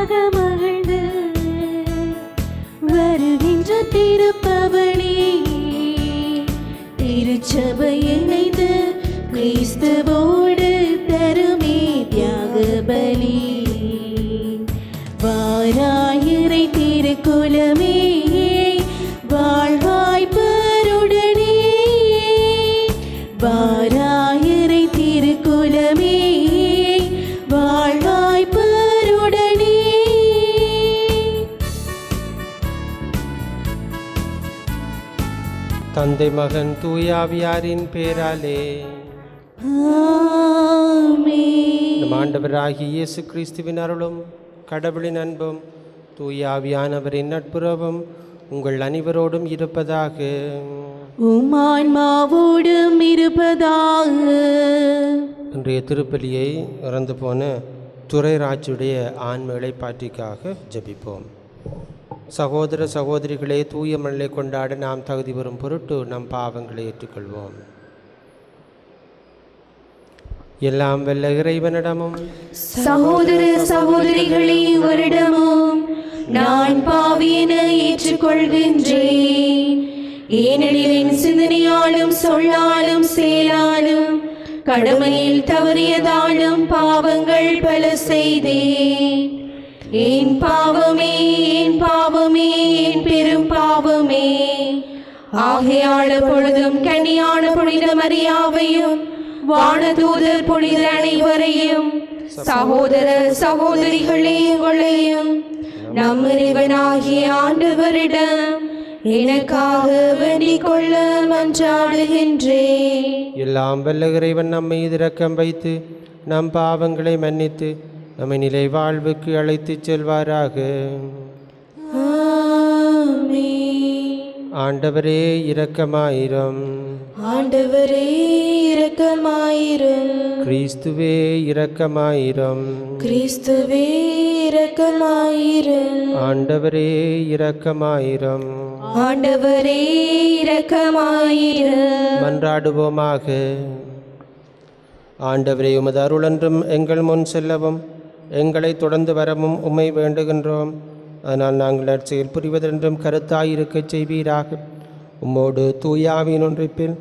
மனதாக மகிழ்ந்து வருகின்ற திருப்பவனி திருச்சபை இணைந்து கிறிஸ்துவோடு தருமே தியாக பலி. வாராயிரை திருக்குலமே வாழ்வாய் பெருடனே, வாராயிரை திருக்குலமே வாழ்வாய் பெருடனே. தந்தை மகன் தூயாவியாரின் பேராலே ஆமென். நம் ஆண்டவராகிய இயேசு கிறிஸ்துவின் அருளும் கடவுளின் அன்பும் தூயாவியானவரின் நட்புறவும் உங்கள் அனைவரோடும் இருப்பதாக. உம்மான்மாவோடும் இருப்பதாக. இன்றைய திருப்பலியை இறந்து போன துரைராஜுடைய ஆன்ம இளைப்பாற்றிக்காக ஜெபிப்போம். சகோதர சகோதரிகளே, தூய மல்லை கொண்டாட நாம் தகுதி பெறும் பொருட்டு நம் பாவங்களை ஏற்றுக்கொள்வோம். எல்லாம் வல்ல இறைவனிடமும் சகோதர சகோதரிகளே, உங்களிடமும் நான் பாவியென ஏற்றுக்கொள்கின்றேன். ஏனெனில் என் சிந்தனையாலும் சொல்லாலும் செயலாலும் கடமையில் தவறியதாலும் பாவங்கள் பல செய்தேன். என் பாவமே, என் பாவமே, என் பெரும் பாவமே. ஆகையால் பொழுதும் கன்னியான புனித மரியாவையும் வானதூதர் புனித அனைவரையும் சகோதர சகோதரிகளே உங்களையும் நம் இறைவனாகிய ஆண்டவரிடம் எனக்காக வேண்டிக் கொள்ள மன்றாடுகின்றேன். எல்லாம் வல்ல இறைவன் நம்மை இரக்கம் வைத்து நம் பாவங்களை மன்னித்து நம்மை நிலை வாழ்வுக்கு அழைத்துச் செல்வாராக. ஆண்டவரே இரக்கமாயிரும். ஆண்டவரே இரக்கமாயிரும். கிறிஸ்துவே இரக்கமாயிரும். கிறிஸ்துவே இரக்கமாயிரும். ஆண்டவரே இரக்கமாயிரும். ஆண்டவரே இரக்கமாயிரும். மன்றாடுவோமாக. ஆண்டவரே, உமது அருளென்றும் எங்கள் முன் செல்லவும் எங்களை தொடர்ந்து வரவும் உம்மை வேண்டுகின்றோம். அதனால் நாங்கள் நற்செயல் புரிவதென்றும் கருத்தாயிருக்கச் செய்வீராக. உம்மோடு தூயாவின் ஒன்றிப்பில்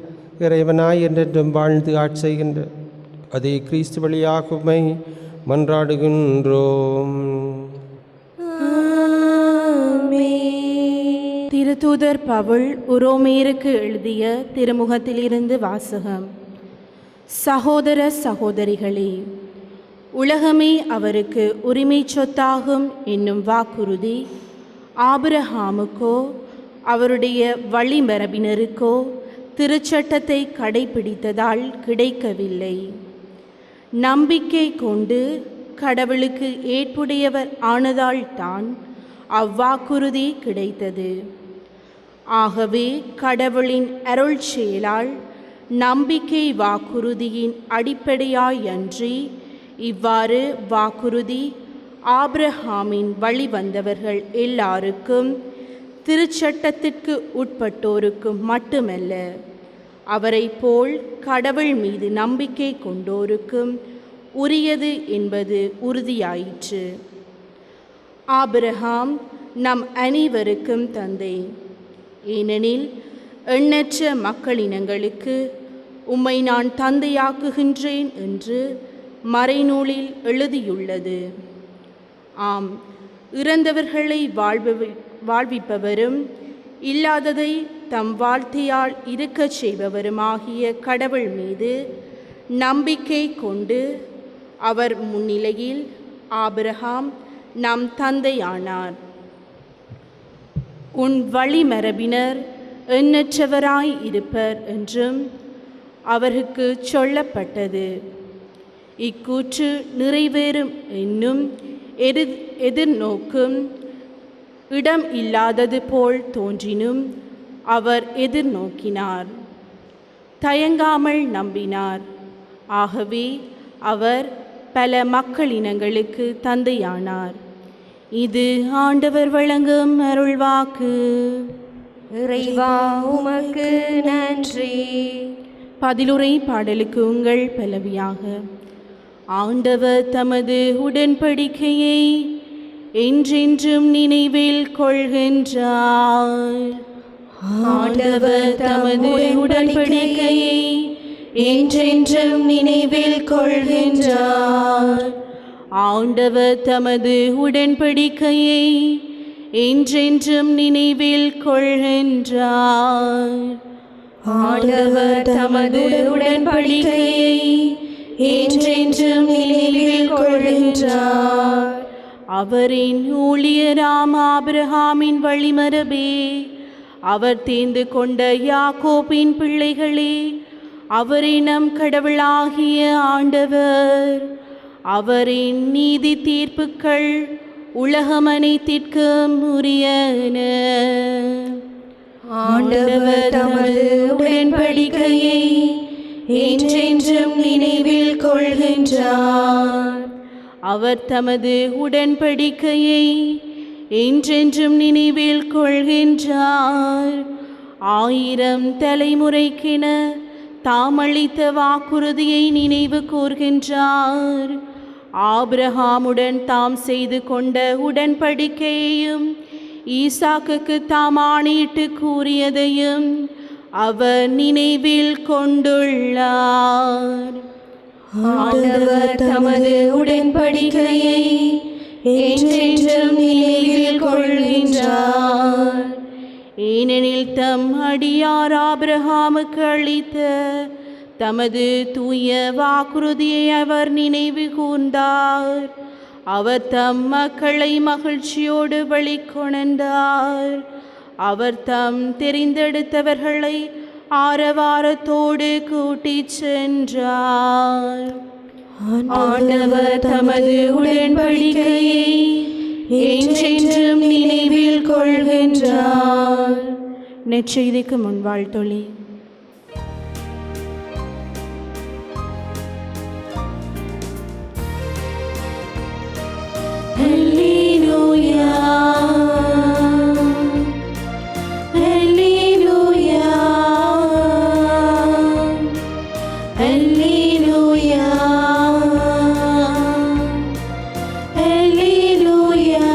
இறைவனாய் என்றென்றும் வாழ்ந்து ஆட்சி செய்கின்ற அதே கிறிஸ்து வழியாக உம்மை மன்றாடுகின்றோம். திருத்தூதர் பவுல் உரோமேருக்கு எழுதிய திருமுகத்திலிருந்து வாசகம். சகோதர சகோதரிகளே, உலகமே அவருக்கு உரிமை சொத்தாகும் என்னும் வாக்குறுதி ஆபிரகாமுக்கோ அவருடைய வழிமரபினருக்கோ திருச்சட்டத்தை கடைபிடித்ததால் கிடைக்கவில்லை. நம்பிக்கை கொண்டு கடவுளுக்கு ஏற்புடையவர் ஆனதால் தான் அவ்வாக்குறுதி கிடைத்தது. ஆகவே கடவுளின் அருள் செயலால் நம்பிக்கை வாக்குறுதியின் அடிப்படையாயன்றி இவ்வாறு வாக்குறுதி ஆபிரகாமின் வழி வந்தவர்கள் எல்லாருக்கும், திருச்சட்டத்திற்கு உட்பட்டோருக்கும் மட்டுமல்ல, அவரை போல் கடவுள் மீது நம்பிக்கை கொண்டோருக்கும் உரியது என்பது உறுதியாயிற்று. ஆபிரகாம் நம் அனைவருக்கும் தந்தை. ஏனெனில் எண்ணற்ற மக்களினங்களுக்கு உம்மை நான் தந்தையாக்குகின்றேன் என்று மறைநூலில் எழுதியுள்ளது. ஆம், இறந்தவர்களை வாழ்விப்பவரும் இல்லாததை தம் வாழ்த்தையால் இருக்கச் செய்பவருமாகிய கடவுள் மீது நம்பிக்கை கொண்டு அவர் முன்னிலையில் ஆபிரகாம் நம் தந்தையானார். உன் வழிமரபினர் எண்ணற்றவராய் இருப்பர் என்றும் அவருக்கு சொல்லப்பட்டது. இக்கூற்று நிறைவேறும் என்னும் எதிர்நோக்கும் இடம் இல்லாதது போல் தோன்றினும் அவர் எதிர்நோக்கினார், தயங்காமல் நம்பினார். ஆகவே அவர் பல மக்களினங்களுக்கு தந்தையானார். இது ஆண்டவர் வழங்கும் அருள்வாக்கு. இறைவா உமக்கு நன்றி. பதிலுரை பாடலுக்கு உங்கள் பல்லவியாக. ஆண்டவர் தமது உடன்படிக்கையை என்றென்றும் நினைவில் கொள்கின்றார். ஆண்டவர் தமது உடன்படிக்கையை என்றென்றும் நினைவில் கொள்கின்றார். ஆண்டவர் தமது உடன்படிக்கையை என்றென்றும் நினைவில் கொள்கின்றார். ஆண்டவர் தமது உடன்படிக்கையை என்றென்றும் நினைவில் கொள்கின்றார். அவரின் ஊழியராம் ஆபிரகாமின் வழிமரபே, அவர் தேர்ந்து கொண்ட யாக்கோபின் பிள்ளைகளே, அவரே நம் கடவுளாகிய ஆண்டவர். அவரின் நீதி தீர்ப்புக்கள் உலகம் அனைத்திற்கும் உரியன. ஆண்டவர் தமது உடன்படிக்கையை என்றென்றும் நினைவில் கொள்கின்றார். அவர் தமது உடன்படிக்கையை என்றென்றும் நினைவில் கொள்கின்றார். 1000 தலைமுறைக்கென தாம் அளித்த வாக்குறுதியை நினைவு கூர்கின்றார். ஆபிரகாமுடன் தாம் செய்து கொண்ட உடன்படிக்கையையும் ஈசாக்குக்கு தாம் ஆணையிட்டு கூறியதையும் அவர் நினைவில் கொண்டுள்ளார். ஆண்டவர் தமது உடன்படிக்கையை என்றென்றும் நினைவில் கொள்கின்றார். ஏனெனில் தம் அடியார் ஆபிரகாமுக்கு அளித்த தமது தூய வாக்குறுதியை அவர் நினைவு கூர்ந்தார். அவர் தம் மக்களை மகிழ்ச்சியோடு வெளிக்கொணர்ந்தார். அவர் தம் தெரிந்தெடுத்தவர்களை ஆரவாரத்தோடு கூட்டிச் சென்றார். ஆண்டவர் தமது உடன்படிக்கையை என்றென்றும் நினைவில் கொள்கின்றார். நெச்செய்திக்கு முன்வாழ்த்தொழி. Alleluia, Alleluia, Alleluia, Alleluia,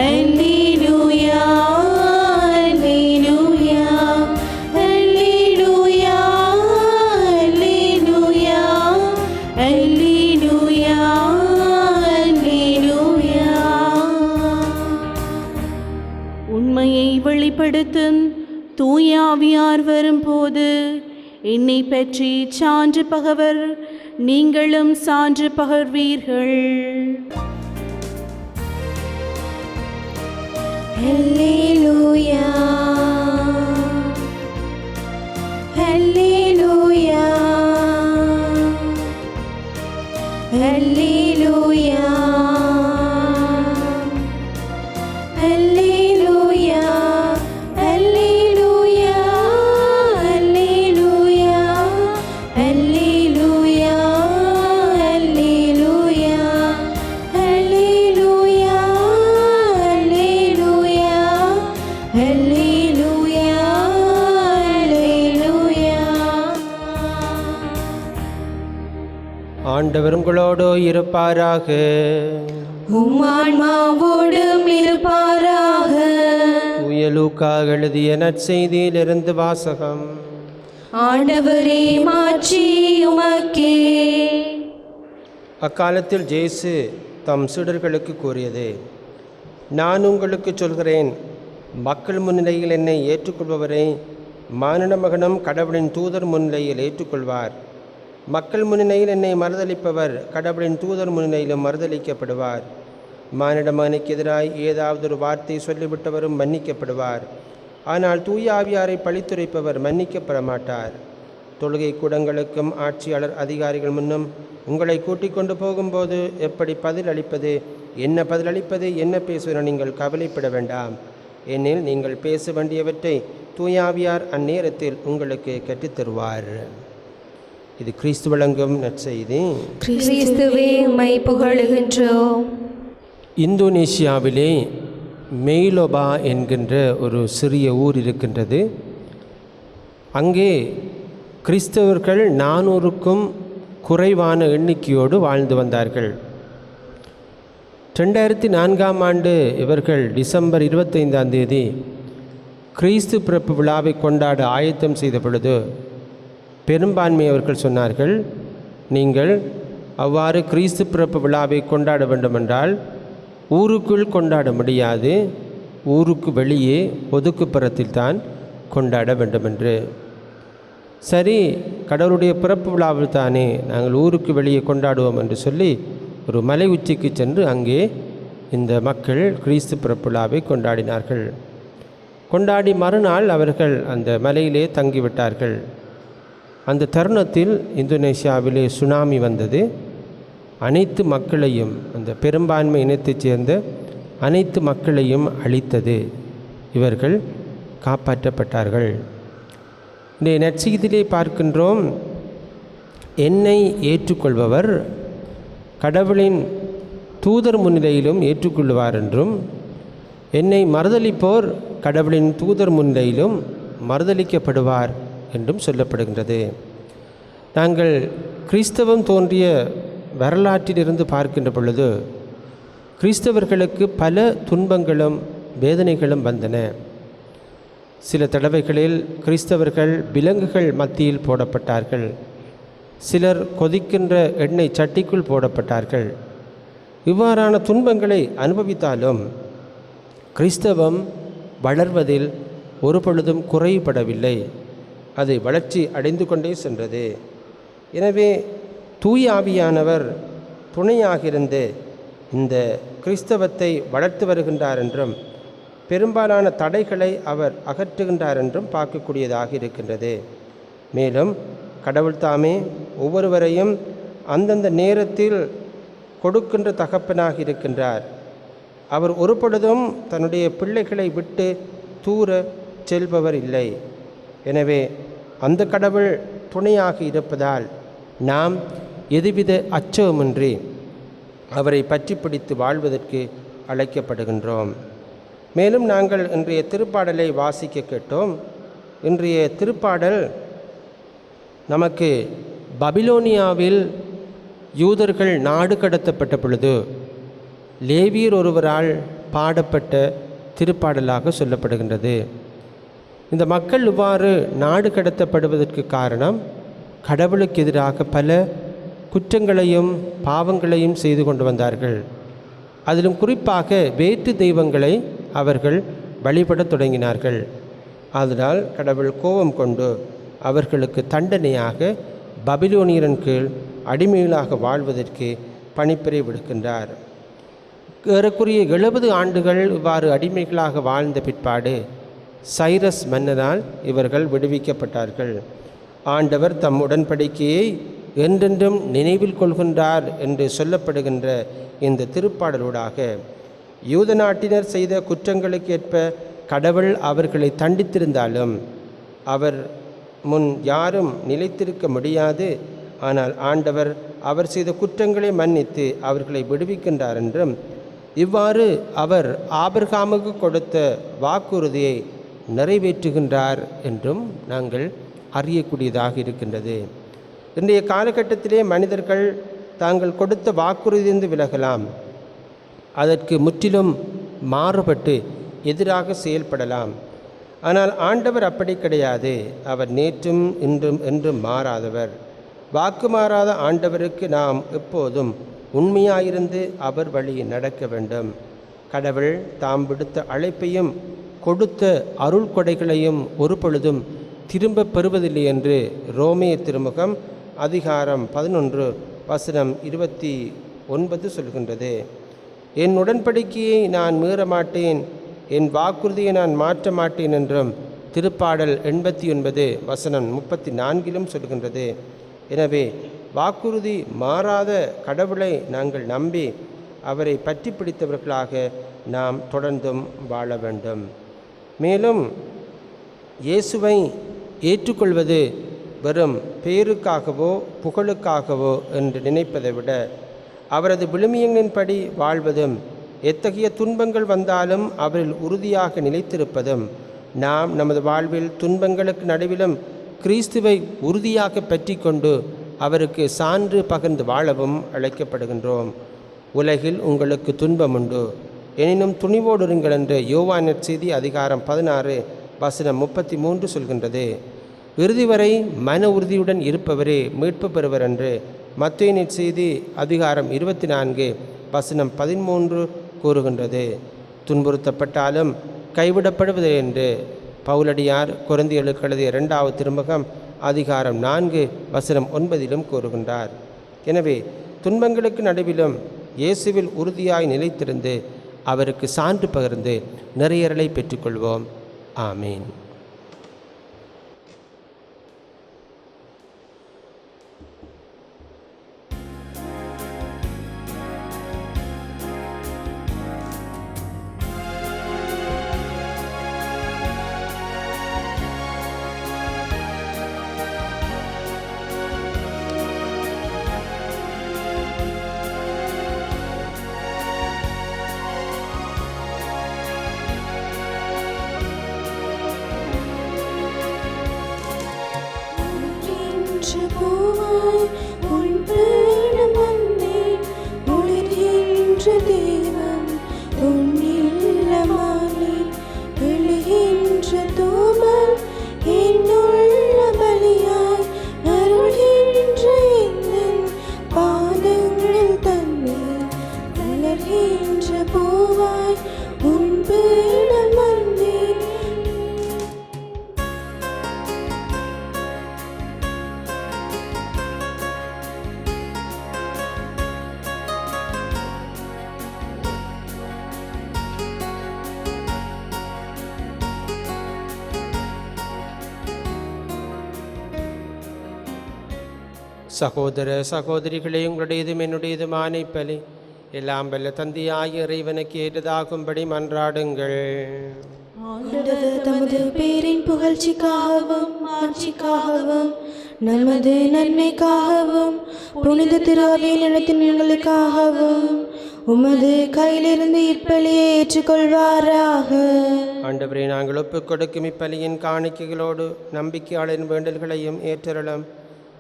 Alleluia, Alleluia, Alleluia, Alleluia, Alleluia, Alleluia, Alleluia. உண்மையை வெளிப்படுத்தும் தூய ஆவியார் வரும்போது என்னை பற்றி சான்று பகவர், நீங்களும் சான்று பகர்வீர்கள். Alleluia, Alleluia, Alleluia, Alleluia, Alleluia, Alleluia, Alleluia, Alleluia, Alleluia, Alleluia, Alleluia. ஆண்டவர் உங்களோடு இருப்பாராக. உம் ஆன்மாவோடும் இருப்பாராக. தூய லூக்கா எழுதிய நற்செய்தியிலிருந்து வாசகம். ஆண்டவரே மாட்சி உமக்கே. அக்காலத்தில் இயேசு தம் சீடர்களுக்கு கூறியது, நான் உங்களுக்கு சொல்கிறேன், மக்கள் முன்னிலையில் என்னை ஏற்றுக்கொள்பவரை மானிட மகனும் கடவுளின் தூதர் முன்னிலையில் ஏற்றுக்கொள்வார். மக்கள் முன்னிலையில் என்னை மறுதளிப்பவர் கடவுளின் தூதர் முன்னிலையிலும் மறுதளிக்கப்படுவார். மானிட மகனுக்கு எதிராய் ஏதாவது ஒரு வார்த்தை சொல்லிவிட்டவரும் மன்னிக்கப்படுவார். ஆனால் தூய ஆவியாரை பழித்துரைப்பவர் மன்னிக்கப்பட மாட்டார். தொழுகை கூடங்களுக்கும் ஆட்சியாளர் அதிகாரிகள் முன்னும் உங்களை கூட்டிக் கொண்டு போகும்போது எப்படி பதில் அளிப்பது, என்ன பேசுவென நீங்கள் கவலைப்பட வேண்டாம். ஏனெனில் நீங்கள் பேச வேண்டியவற்றை தூய ஆவியார் அந்நேரத்தில் உங்களுக்கு கற்றுத்தருவார். இது கிறிஸ்து வழங்கும் நற்செய்தி. கிறிஸ்துவே உம்மை புகழுகின்றோம். இந்தோனேசியாவிலே மெய்லோபா என்கின்ற ஒரு சிறிய ஊர் இருக்கின்றது. அங்கே கிறிஸ்தவர்கள் 400க்கும் குறைவான எண்ணிக்கையோடு வாழ்ந்து வந்தார்கள். 2004ஆம் ஆண்டு இவர்கள் டிசம்பர் 25ஆம் தேதி கிறிஸ்து பிறப்பு விழாவை கொண்டாட ஆயத்தம் செய்த பொழுது பெரும்பான்மையவர்கள் சொன்னார்கள், நீங்கள் அவ்வாறு கிறிஸ்து பிறப்பு விழாவை கொண்டாட வேண்டுமென்றால் ஊருக்குள் கொண்டாட முடியாது, ஊருக்கு வெளியே ஒதுக்குப்புறத்தில் தான் கொண்டாட வேண்டுமென்று. சரி, கடவுளுடைய பிறப்பு விழாவில் தானே நாங்கள் ஊருக்கு வெளியே கொண்டாடுவோம் என்று சொல்லி ஒரு மலை உச்சிக்கு சென்று அங்கே இந்த மக்கள் கிறிஸ்து பிறப்பு விழாவை கொண்டாடினார்கள். கொண்டாடி மறுநாள் அவர்கள் அந்த மலையிலே தங்கிவிட்டார்கள். அந்த தருணத்தில் இந்தோனேசியாவிலே சுனாமி வந்தது. அனைத்து மக்களையும், அந்த பெரும்பான்மை இனத்தைச் சேர்ந்த அனைத்து மக்களையும் அழித்தது. இவர்கள் காப்பாற்றப்பட்டார்கள். இந்த நற்செய்தியிலே பார்க்கின்றோம், என்னை ஏற்றுக்கொள்பவர் கடவுளின் தூதர் முன்னிலையிலும் ஏற்றுக்கொள்வார் என்றும், என்னை மறுதலிப்போர் கடவுளின் தூதர் முன்னிலையிலும் மறுதலிக்கப்படுவார் என்றும் சொல்லப்படுகின்றது. நாங்கள் கிறிஸ்தவம் தோன்றிய வரலாற்றிலிருந்து பார்க்கின்ற பொழுது கிறிஸ்தவர்களுக்கு பல துன்பங்களும் வேதனைகளும் வந்தன. சில தடவைகளில் கிறிஸ்தவர்கள் விலங்குகள் மத்தியில் போடப்பட்டார்கள். சிலர் கொதிக்கின்ற எண்ணெய் சட்டிக்குள் போடப்பட்டார்கள். இவ்வாறான துன்பங்களை அனுபவித்தாலும் கிறிஸ்தவம் வளர்வதில் ஒரு பொழுதும் குறைபடவில்லை. அது வளர்ச்சி அடைந்து கொண்டே சென்றது. எனவே தூய ஆவியானவர் துணையாக இருந்து இந்த கிறிஸ்தவத்தை வளர்த்து வருகின்றார் என்றும், பெரும்பாலான தடைகளை அவர் அகற்றுகின்றார் என்றும் பார்க்கக்கூடியதாக இருக்கின்றது. மேலும் கடவுள் தாமே ஒவ்வொருவரையும் அந்தந்த நேரத்தில் கொடுக்கின்ற தகப்பனாக இருக்கின்றார். அவர் ஒரு பொழுதும் தன்னுடைய பிள்ளைகளை விட்டு தூர செல்பவர் இல்லை. எனவே அந்த கடவுள் துணையாக இருப்பதால் நாம் எதுவித அச்சமின்றி அவரை பற்றி பிடித்து வாழ்வதற்கு அழைக்கப்படுகின்றோம். மேலும் நாங்கள் இன்றைய திருப்பாடலை வாசிக்க கேட்டோம். இன்றைய திருப்பாடல் நமக்கு பபிலோனியாவில் யூதர்கள் நாடு கடத்தப்பட்ட பொழுது லேவியர் ஒருவரால் பாடப்பட்ட திருப்பாடலாக சொல்லப்படுகின்றது. இந்த மக்கள் இவ்வாறு நாடு கடத்தப்படுவதற்கு காரணம், கடவுளுக்கு எதிராக பல குற்றங்களையும் பாவங்களையும் செய்து கொண்டு வந்தார்கள். அதிலும் குறிப்பாக வேற்று தெய்வங்களை அவர்கள் வழிபடத் தொடங்கினார்கள். அதனால் கடவுள் கோபம் கொண்டு அவர்களுக்கு தண்டனையாக பபிலோனியரின் கீழ் அடிமைகளாக வாழ்வதற்கு பணிப்புரை விடுக்கின்றார். ஏறக்குறைய 70 ஆண்டுகள் இவ்வாறு அடிமைகளாக வாழ்ந்த பிற்பாடு சைரஸ் மன்னனால் இவர்கள் விடுவிக்கப்பட்டார்கள். ஆண்டவர் தம் உடன்படிக்கையை என்றென்றும் நினைவில் கொள்கின்றார் என்று சொல்லப்படுகின்ற இந்த திருப்பாடலூடாக யூத நாட்டினர் செய்த குற்றங்களுக்கு ஏற்ப கடவுள் அவர்களை தண்டித்திருந்தாலும் அவர் முன் யாரும் நிலைத்திருக்க முடியாது. ஆனால் ஆண்டவர் அவர் செய்த குற்றங்களை மன்னித்து அவர்களை விடுவிக்கின்றார் என்றும், இவ்வாறு அவர் ஆபிரகாமுக்கு கொடுத்த வாக்குறுதியை நிறைவேற்றுகின்றார் என்றும் நாங்கள் அறியக்கூடியதாக இருக்கின்றது. இன்றைய காலகட்டத்திலே மனிதர்கள் தாங்கள் கொடுத்த வாக்குறுதியிலிருந்து விலகலாம், அதற்கு முற்றிலும் மாறுபட்டு எதிராக செயல்படலாம். ஆனால் ஆண்டவர் அப்படி கிடையாது. அவர் நேற்றும் இன்றும் என்றும் மாறாதவர். வாக்கு மாறாத ஆண்டவருக்கு நாம் எப்போதும் உண்மையாயிருந்து அவர் வழியில் நடக்க வேண்டும். கடவுள் தாம் விடுத்த அழைப்பையும் கொடுத்த அருள் கொடைகளையும் ஒரு பொழுதும் திரும்ப பெறுவதில்லை என்று ரோமைய திருமுகம் அதிகாரம் 11 வசனம் 29 சொல்கின்றது. என் உடன்படிக்கையை நான் மீற மாட்டேன், என் வாக்குறுதியை நான் மாற்ற மாட்டேன் என்றும் திருப்பாடல் 89 வசனம் 34 சொல்கின்றது. எனவே வாக்குறுதி மாறாத கடவுளை நாங்கள் நம்பி அவரை பற்றி பிடித்தவர்களாக நாம் தொடர்ந்தும் வாழ வேண்டும். மேலும் இயேசுவை ஏற்றுக்கொள்வது வெறும் பேருக்காகவோ புகழுக்காகவோ என்று நினைப்பதை விட அவரது விழுமியங்களின்படி வாழ்வதும், எத்தகைய துன்பங்கள் வந்தாலும் அவரில் உறுதியாக நிலைத்திருப்பதும், நாம் நமது வாழ்வில் துன்பங்களுக்கு நடுவிலும் கிறிஸ்துவை உறுதியாக பற்றி கொண்டு அவருக்கு சான்று பகிர்ந்து வாழவும் அழைக்கப்படுகின்றோம். உலகில் உங்களுக்கு துன்பம் உண்டு, எனினும் துணிவோடு இருங்கள் என்று யோவான் நற்செய்தி அதிகாரம் 16 வசனம் 33 சொல்கின்றது. இறுதி வரை மன உறுதியுடன் இருப்பவரே மீட்பு பெறுவர் என்று மத்தேயு நற்செய்தி அதிகாரம் 24 வசனம் 13 கூறுகின்றது. துன்புறுத்தப்பட்டாலும் கைவிடப்படுவது என்று பவுலடியார் கொரிந்தியருக்கு எழுதிய 2வது திருமுகம் அதிகாரம் 4 வசனம் 9 கூறுகின்றார். எனவே துன்பங்களுக்கு நடுவிலும் இயேசுவில் உறுதியாய் நிலைத்திருந்து அவருக்கு சான்று பகிர்ந்து நிறையறலை பெற்றுக்கொள்வோம். ஆமீன். சகோதர சகோதரிகளே, உங்களுடையதும் என்னுடையதுமான இப்பலி எல்லாம் வல்ல தந்தையாகிய இறைவனுக்கு ஏற்றதாகும்படி மன்றாடுங்கள். ஆண்டவர் தமது பேரின் புகழ்ச்சிக்காகவும் ஆட்சிக்காகவும் நமது நன்மைக்காகவும் புனித திருஅவையின் நடத்தினங்களுக்காகவும் உமது கையிலிருந்து இப்பலியை ஏற்றுக்கொள்வாராக. ஆண்டவரே, நாங்கள் ஒப்புக் கொடுக்கும் இப்பலியின் காணிக்கைகளோடு நம்பிக்கையாளரின் வேண்டல்களையும் ஏற்றருளும்.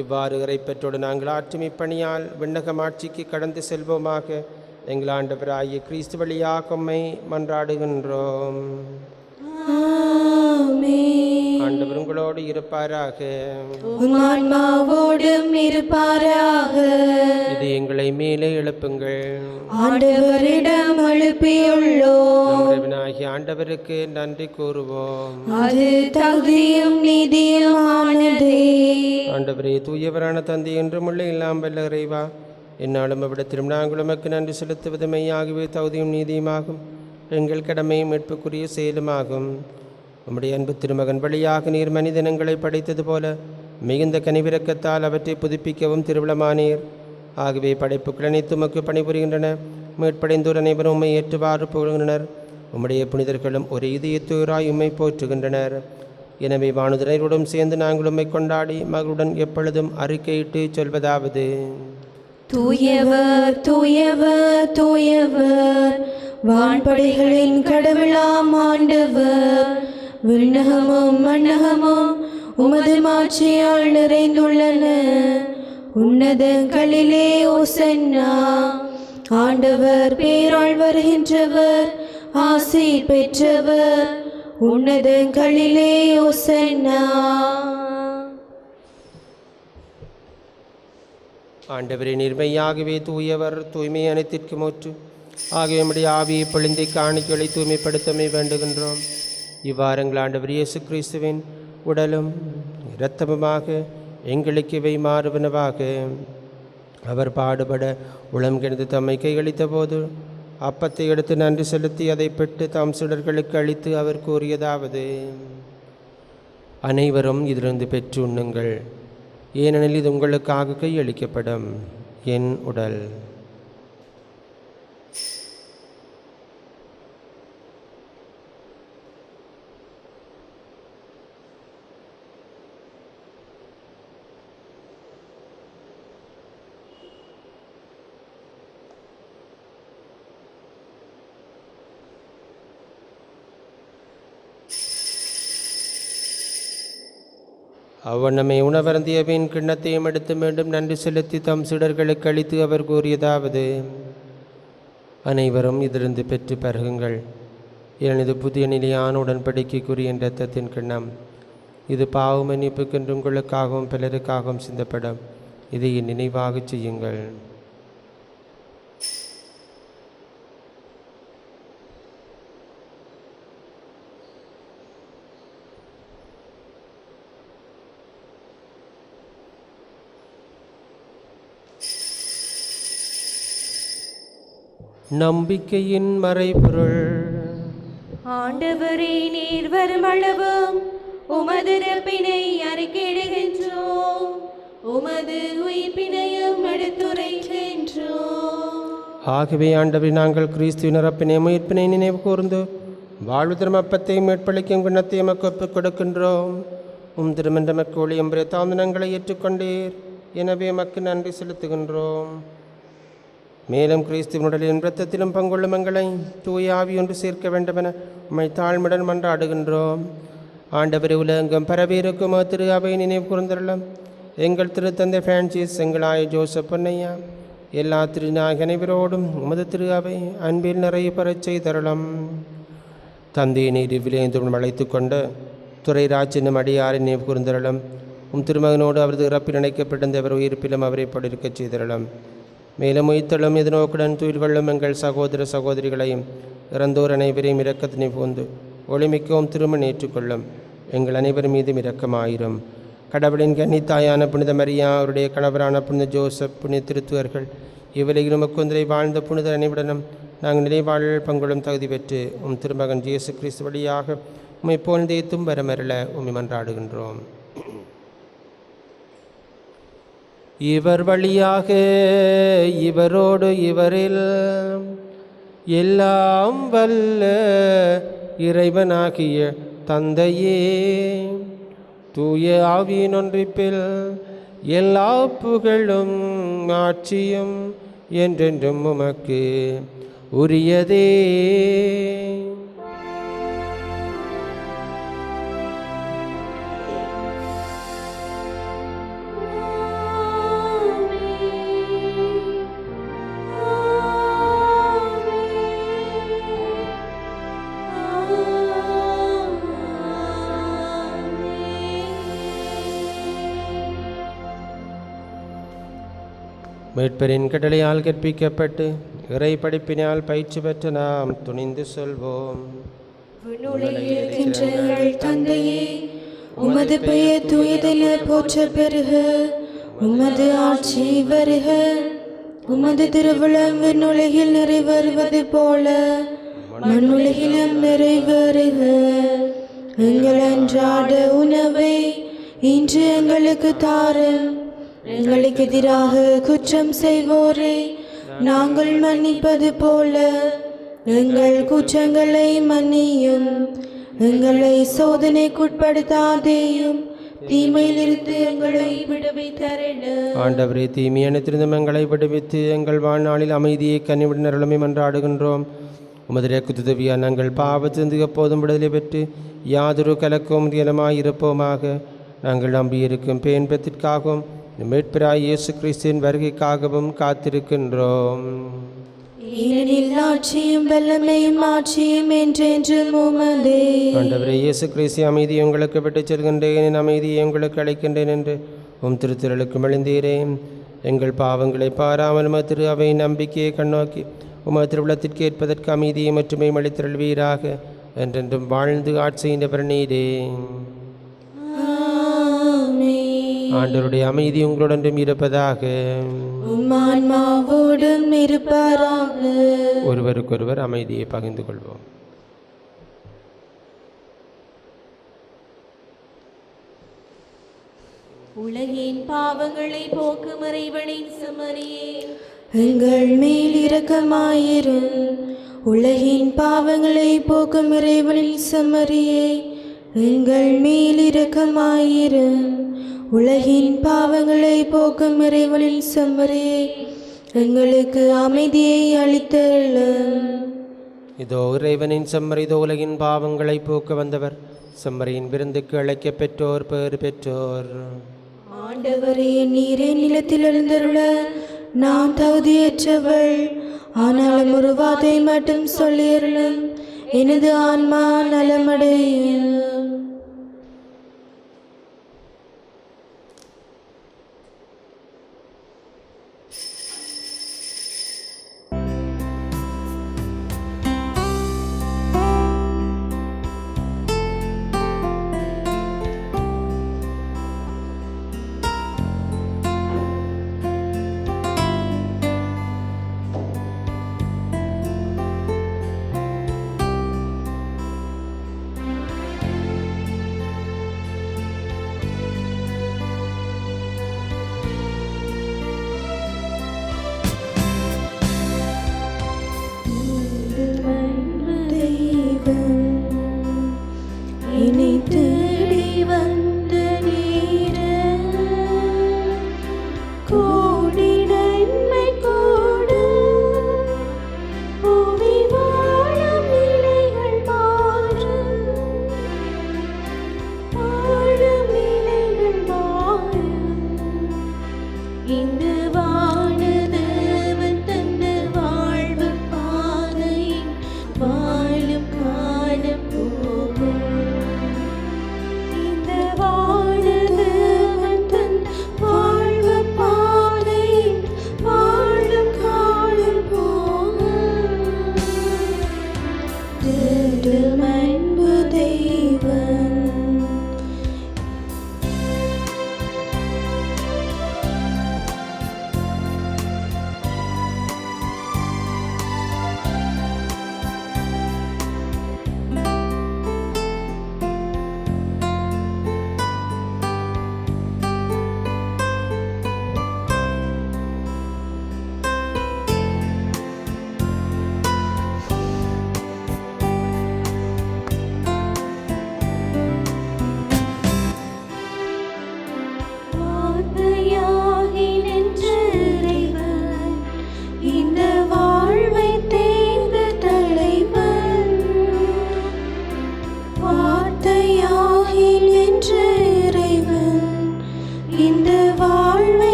இவ்வாறு இறைப்பற்றோடு நாங்கள் ஆற்றும் இப்பணியால் விண்ணகம் ஆட்சிக்கு கடந்து செல்வோமாக. எங்கள் ஆண்டவராகிய கிறிஸ்து வழியாக உம்மை மன்றாடுகின்றோம். ஆண்டவர் உங்களோடு இருப்பாராக. ஆன்மாவோடும் இருப்பாராக. இது எங்களை மேலே எழுப்புங்கள். ஆண்டவரிடம் எழுப்பியுள்ளோம். ஆண்டவருக்கு நன்றி கூறுவோம். அது தகுதியும் நீதியுமானதே. ஆண்டவரே, தூயவரான தந்தை என்றும் உள்ள எல்லாம் வல்ல இறைவா, என்னாலும் அவ்விடத்திலும் நாங்கள் உமக்கு நன்றி செலுத்துவது மெய்யாகவே தகுதியும் நீதியுமாகும், எங்கள் கடமையும் மீட்புக்குரிய செயலுமாகும். உம்முடைய அன்பு திருமகன் வழியாக நீர் மனிதனங்களை படைத்தது போல மிகுந்த கனிவிரக்கத்தால் அவற்றை புதுப்பிக்கவும் திருவிழமானீர். ஆகவே படைப்புகள் அனைத்து உமக்கு பணிபுரிகின்றன. மீட்படைந்தோர் அனைவரும் உம்மை ஏற்றுவாறு புகழ்கின்றனர். உம்முடைய புனிதர்களும் ஒரு இதயத்தூராய் உம்மை போற்றுகின்றனர். எனவே வானுதரையுடன் சேர்ந்து நாங்கள் உம்மை கொண்டாடி மகளுடன் எப்பொழுதும் அறிக்கையிட்டு சொல்வதாவது: தூயவர் தூயவர் தூயவர், வான்படைகளின் கடவுளாம் ஆண்டவர். விண்ணகமும் மண்ணகமும் உமது மாட்சியால் நிறைந்துள்ளன. உன்னதங்களிலே ஓசன்னா. ஆண்டவர் பேரால் வருகின்றவர், ஆசி பெற்றவர். உன்னதங்களிலே ஓசன்னா. ஆண்டவரே, நீர்மையாகவே தூயவர், தூய்மை அனைத்திற்கும் ஊற்று. ஆகிய நம்முடைய ஆவியை பொழிந்தை காணிக்கைகளை தூய்மைப்படுத்தமை வேண்டுகின்றோம். இவ்வாறு எங்கள் ஆண்டவர் இயேசு கிறிஸ்துவின் உடலும் இரத்தமுமாக எங்களுக்கு இவை மாறுவனவாக. அவர் பாடுபட உளம் கிடந்து தம்மை கைகளித்த போது அப்பத்தை எடுத்து நன்றி செலுத்தி அதை பெற்று தாம் சுடர்களுக்கு அளித்து அவர் கூறியதாவது: அனைவரும் இதிலிருந்து பெற்று உண்ணுங்கள், ஏனெனில் இது உங்களுக்காக கையளிக்கப்படும் என் உடல். அவ்வண்ணமே உணவருந்திய பின் கிண்ணத்தையும் எடுத்து மீண்டும் நன்றி செலுத்தி தம் சீடர்களுக்கு அளித்து அவர் கூறியதாவது: அனைவரும் இதிலிருந்து பெற்று பருகுங்கள். எனது புதிய நிலையான உடன்படிக்கைக்குரிய இரத்தத்தின் கிண்ணம். இது பாவ மன்னிப்புக்கென்று உங்களுக்காகவும் பலருக்காகவும் சிந்தப்படும். இதை என் நினைவாகச் செய்யுங்கள். நம்பிக்கையின் மறைபொருள். ஆண்டவரே, நீர் வருமளவும் உமது இறப்பினை அறிக்கையிடுகின்றோம், உமது உயிர்ப்பினையும் எடுத்துரைக்கின்றோம். ஆகவே ஆண்டவரே, நாங்கள் கிறிஸ்துவின் இறப்பினை உயிர்ப்பினை நினைவு கூர்ந்து வாழ்வு திருமப்பத்தையும் மீட்பளிக்கும் கிண்ணத்தை எமக்கு ஒப்புக் கொடுக்கின்றோம். திருமன்ற மக்கள் எம்புரை தாந்தனங்களை ஏற்றுக்கொண்டீர். எனவே எமக்கு நன்றி செலுத்துகின்றோம். மேலும் கிறிஸ்துவின் உடலின் இரத்தத்திலும் பங்குள்ளும் எங்களை தூய ஆவி ஒன்று சேர்க்க வேண்டுமென உம்மை தாழ்மையுடன் மன்றாடுகின்றோம். ஆண்டவரை, உலகெங்கும் பரவியிருக்கும் திரு அவை நினைவு கூர்ந்தருளும். எங்கள் திருத்தந்தை பிரான்சிஸ், எங்களாய ஜோசப் பொன்னையா, எல்லா திருநாயக அனைவரோடும் உமது திரு அவை அன்பில் நிறைய பெறச் செய்தருளும். தந்தையை நீர் விளைந்துடன் அழைத்து கொண்டு துறை ராஜ்யம் அடியாரை நினைவு கூர்ந்தருளும். திருமகனோடு அவரது இறப்பில் இணைக்கப்பட்டிருந்தவர் உயிர்ப்பிலும் அவரை படுக்கச் செய்தருளும். மேலும் உயிர்த்தலும் எதிர்நோக்குடன் துயில் கொள்ளும் எங்கள் சகோதர சகோதரிகளையும் இறந்தோர் அனைவரையும் இரக்கத்தினை போந்து ஒளிமிக்கவும் திருமணம் ஏற்றுக்கொள்ளும். எங்கள் அனைவர் மீதும் இரக்கமாயிரும். கடவுளின் கன்னித்தாயான புனித மரியா, அவருடைய கணவரான புனித ஜோசப், புனித திருத்துவர்கள், இவ்வுலகிலும் முக்குந்தரை வாழ்ந்த புனித அனைவருடனும் நாங்கள் நிறைவாழ் பங்குளும் தகுதி பெற்று திருமகன் இயேசு கிறிஸ்து வழியாக உம்மை போழ்ந்தேத்தும் வரமரல உம்மை மன்றாடுகின்றோம். இவர் வழியாக இவரோடு இவரில் எல்லாம் வல்ல இறைவனாகிய தந்தையே, தூய ஆவியின் ஒன்றிப்பில் எல்லா புகழும் ஆட்சியும் என்றென்றும் உமக்கு உரியதே. மீட்பரின் கடலையால் கற்பிக்கப்பட்டு இறை படிப்பினால் பயிற்சி பெற்று நாம் துணிந்து சொல்வோம். தந்தையே, உமது பெயர் தூயதென போற்ற பெறுக. உமது ஆட்சி வருக. உமது திருவிழம் விண்ணுலகில் நிறைவேறுவது போல மண்ணுலகிலும் நிறைவேறுக. எங்கள் அன்றாட உணவை இன்று எங்களுக்கு தாரும். எங்களுக்கு எதிராக குற்றம் செய்வோரை நாங்கள் மன்னிப்பது போல எங்கள் குற்றங்களை மன்னியும். எங்களை சோதனைக்குட்படுத்தாதேயும், தீமையிலிருந்து எங்களை விடுவித்தருளும். ஆண்டவரே, தீமை அனைத்திருந்தும் எங்களை விடுவித்து எங்கள் வாழ்நாளில் அமைதியை கனிவுடன் நரளுமை மன்றாடுகின்றோம். உமது இரக்கத்துதவியால் நாங்கள் பாவத்திலிருந்து எப்போதும் விடுதலை பெற்று யாதொரு கலக்கமும் தியலமாயிருப்போமாக. நாங்கள் நம்பியிருக்கும் பேன்பத்திற்காகவும் மீட்பராய் இயேசு கிறிஸ்துவின் வருகைக்காகவும் காத்திருக்கின்றோம். ஏனெனில் ஆட்சியும் வல்லமையும் ஆட்சியும் என்றென்றும் உமதே. ஆண்டவரே இயேசு கிறிஸ்து, அமைதியை உங்களுக்கு விட்டுச் செல்கின்றேன், அமைதியை உங்களுக்கு அளிக்கின்றேன் என்று திருத்திரளுக்கு மெழுந்தீரேன். எங்கள் பாவங்களை பாராமல் திரு அவை நம்பிக்கையை கண்ணோக்கி திருவிழத்திற்கு ஏற்பதற்கு அமைதியை மட்டுமே அளித்திருள்வீராக. என்றென்றும் வாழ்ந்து ஆட்சியின்றவர் நீரே. ஆண்டவருடைய அமைதி உங்களுடன் இருப்பதாக. ஒருவருக்கொருவர் அமைதியை பகிர்ந்து கொள்வோம். உலகின் பாவங்களை போக்கும் இறைவனின் செம்மறியே, எங்கள் மேல் இரக்கமாயிரும். உலகின் பாவங்களை போக்கும் இறைவனின் செம்மறியே, எங்கள் மேல் இரக்கமாயிரும். உலகின் பாவங்களை போக்கும் இறைவனின் செம்மறியே, எங்களுக்கு அமைதியை அளித்தருளும். இதோ இறைவனின் செம்மறி, இதோ உலகின் பாவங்களை போக்க வந்தவர். செம்மறியின் விருந்துக்கு அழைக்கப் பெற்றோர் பேறு பெற்றோர். ஆண்டவரே, நீரே நிலத்தில் எழுந்தருள நான் தகுதியற்றவள். ஆனாலும் ஒரு வார்த்தை மட்டும் சொல்லியருளும், எனது ஆன்மா நலமடையும்.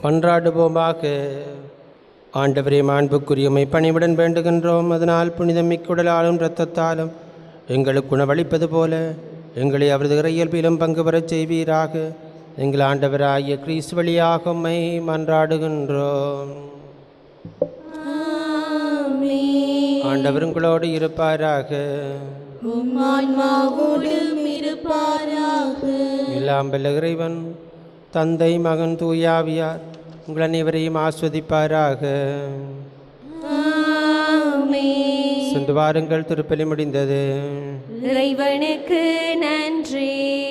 மன்றாடுவோமாக. ஆண்டவரே, மாண்புக்குரியமை பணிவுடன் வேண்டுகின்றோம். அதனால் புனிதம் மிக்குடலாலும் இரத்தத்தாலும் எங்களுக்கு உணவளிப்பது போல எங்களை அவரது இறையியல்பிலும் பங்கு பெறச் செய்வீராக. எங்கள் ஆண்டவராகிய கிறிஸ்து வழியாக உம்மை மன்றாடுகின்றோம். ஆண்டவர் உங்களோடு இருப்பாராக. எல்லாம் வல்ல இறைவன் தந்தை, மகன், தூயாவியார் உங்கள் அனைவரையும் ஆஸ்வதிப்பாராக. ஆமென். சென்று வாருங்கள், திருப்பலி முடிந்தது. இறைவனுக்கு நன்றி.